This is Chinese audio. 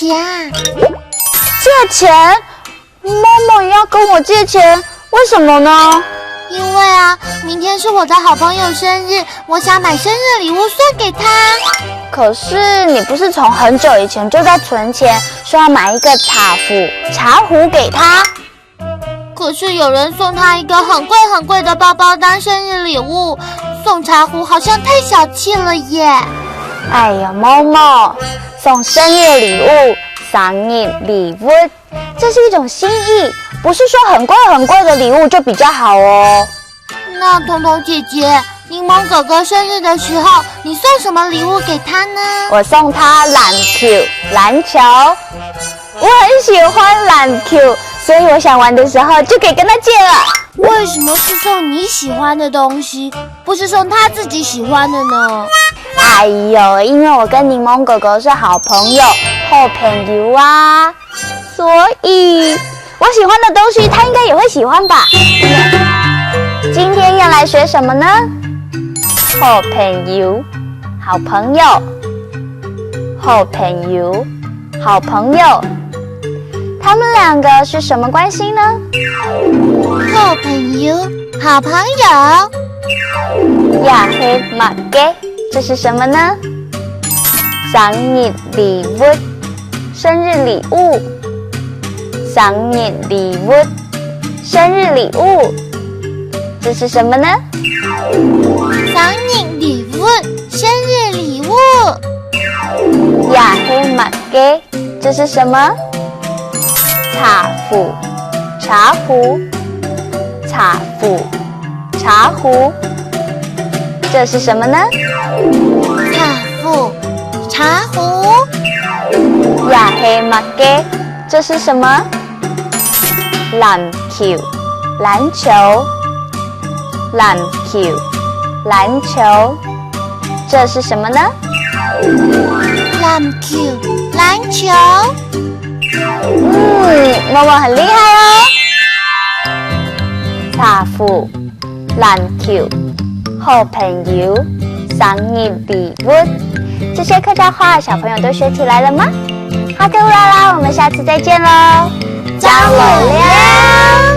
钱啊？借钱？默默也要跟我借钱，为什么呢？因为啊，明天是我的好朋友生日，我想买生日礼物送给他。可是你不是从很久以前就在存钱，说要买一个茶壶给他？可是有人送他一个很贵的包包当生日礼物，送茶壶好像太小气了耶。哎呀，默默，送生日礼物，生日礼物，这是一种心意，不是说很贵的礼物就比较好哦。那彤彤姐姐，柠檬哥哥生日的时候，你送什么礼物给他呢？我送他篮球，我很喜欢篮球，所以我想玩的时候就可以跟他借了。为什么是送你喜欢的东西，不是送他自己喜欢的呢？哎呦，因为我跟柠檬哥哥是好朋友啊，所以我喜欢的东西他应该也会喜欢吧。今天要来学什么呢？好朋友，他们两个是什么关系呢？好朋友。呀嘿马给，这是什么呢？生日礼物，生日礼物，这是什么呢？生日礼物。呀嘿马给，这是什么？茶壶，这是什么呢？茶壶。呀嘿马给，这是什么？篮球，这是什么呢？篮球。默默很厉害哦。茶壶、篮球、好朋友、生日礼物，这些客家话小朋友都学起来了吗？哈克乌拉拉，我们下次再见喽！张我亮。